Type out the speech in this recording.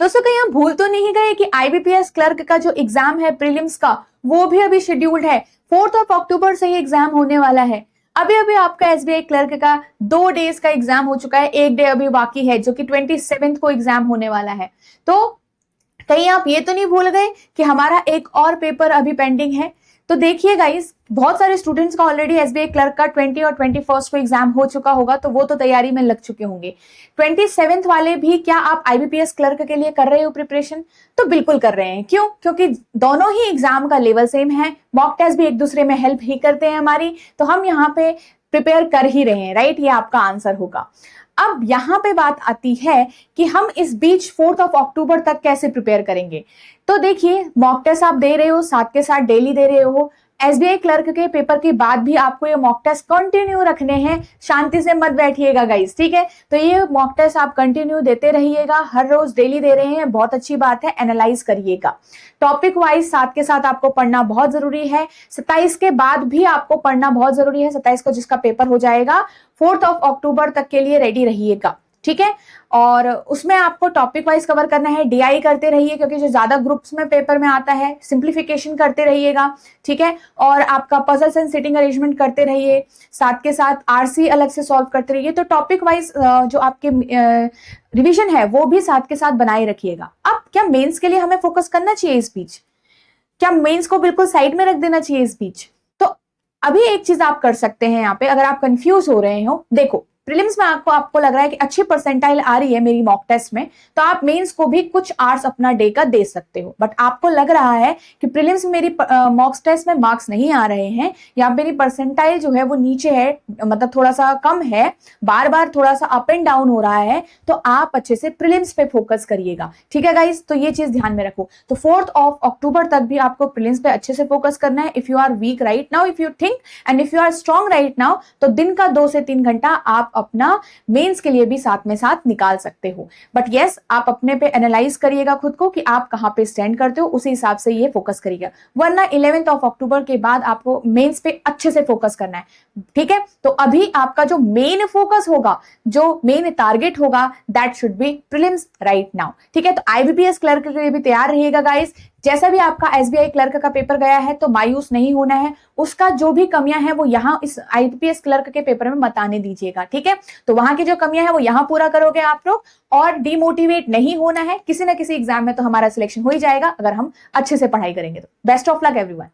दोस्तों कहीं हम भूल तो नहीं गए कि आईबीपीएस क्लर्क का जो एग्जाम है प्रीलिम्स का, वो भी अभी शेड्यूल्ड है। 4 अक्टूबर से ही एग्जाम होने वाला है। अभी अभी आपका एसबीआई क्लर्क का 2 डेज का एग्जाम हो चुका है, 1 डे अभी बाकी है जो कि 27 को एग्जाम होने वाला है। तो कहीं आप ये तो नहीं भूल गए कि हमारा एक और पेपर अभी पेंडिंग है। तो देखिए गाइस, बहुत सारे स्टूडेंट्स का ऑलरेडी एसबीआई क्लर्क का 20 और 21 को एग्जाम हो चुका होगा, तो वो तो तैयारी में लग चुके होंगे। 27 वाले भी, क्या आप आईबीपीएस क्लर्क के लिए कर रहे हो प्रिपरेशन? तो बिल्कुल कर रहे हैं। क्यों? क्योंकि दोनों ही एग्जाम का लेवल सेम है, मॉक टेस्ट भी एक दूसरे में हेल्प ही करते हैं हमारी, तो हम यहाँ पे प्रिपेयर कर ही रहे हैं, राइट? ये आपका आंसर होगा। अब यहां पे बात आती है कि हम इस बीच 4 अक्टूबर तक कैसे प्रिपेयर करेंगे। तो देखिए, मॉक टेस्ट आप दे रहे हो, साथ के साथ डेली दे रहे हो। एसबीआई क्लर्क के पेपर के बाद भी आपको ये मॉक टेस्ट कंटिन्यू रखने हैं, शांति से मत बैठिएगा गाइस, ठीक है? तो ये मॉक टेस्ट आप कंटिन्यू देते रहिएगा, हर रोज डेली दे रहे हैं, बहुत अच्छी बात है। एनालाइज करिएगा टॉपिक वाइज, साथ के साथ आपको पढ़ना बहुत जरूरी है। 27 के बाद भी आपको पढ़ना बहुत जरूरी है। 27 को जिसका पेपर हो जाएगा, 4 अक्टूबर तक के लिए रेडी रहिएगा, ठीक है? और उसमें आपको टॉपिक वाइज कवर करना है। डीआई करते रहिए, क्योंकि जो ज्यादा ग्रुप्स में पेपर में आता है। सिंप्लीफिकेशन करते रहिएगा, ठीक है? और आपका पजल्स एंड सिटिंग अरेंजमेंट करते रहिए, साथ के साथ आरसी अलग से सॉल्व करते रहिए। तो टॉपिक वाइज जो आपके रिवीजन है वो भी साथ के साथ बनाए रखिएगा। अब क्या मेंस के लिए हमें फोकस करना चाहिए इस बीच? क्या मेंस को बिल्कुल साइड में रख देना चाहिए इस बीच? तो अभी एक चीज आप कर सकते हैं यहाँ पे, अगर आप कंफ्यूज हो रहे हो। देखो, प्रीलिम्स में आपको लग रहा है कि अच्छी परसेंटाइल आ रही है मेरी मॉक टेस्ट में, तो आप मेंस को भी कुछ आवर्स अपना डे का दे सकते हो। बट आपको लग रहा है कि प्रीलिम्स में मेरी मॉक टेस्ट में मार्क्स नहीं आ रहे हैं, या मेरी परसेंटाइल जो है वो नीचे है, मतलब थोड़ा सा कम है, बार बार थोड़ा सा अप एंड डाउन हो रहा है, तो आप अच्छे से प्रीलिम्स पे फोकस करिएगा, ठीक है गाइस? तो ये चीज ध्यान में रखो। तो 4 अक्टूबर तक भी आपको प्रीलिम्स पे अच्छे से फोकस करना है। If you are weak right now, if you think and if you are strong right now, तो दिन का 2 से 3 घंटा आप अपना मेंस के लिए भी साथ में साथ निकाल सकते हो। बट यस, आप अपने पे एनालाइज करिएगा खुद को कि आप कहां पे स्टैंड करते हो, उसी हिसाब से ये फोकस करिएगा। वरना 11 अक्टूबर के बाद आपको मेंस पे अच्छे से फोकस करना है, ठीक है? तो अभी आपका जो मेन फोकस होगा, जो मेन टारगेट होगा, that should be prelims right now, ठीक है? तो आईबीपीएस क्लर्क के लिए भी तैयार रहिएगा गाइस। जैसा भी आपका एसबीआई क्लर्क का पेपर गया है, तो मायूस नहीं होना है। उसका जो भी कमियां हैं वो यहाँ इस आईबीपीएस क्लर्क के पेपर में मत आने दीजिएगा, ठीक है? तो वहां की जो कमियां हैं वो यहाँ पूरा करोगे आप लोग, और डिमोटिवेट नहीं होना है। किसी ना किसी एग्जाम में तो हमारा सिलेक्शन हो ही जाएगा, अगर हम अच्छे से पढ़ाई करेंगे तो। Best of luck everyone.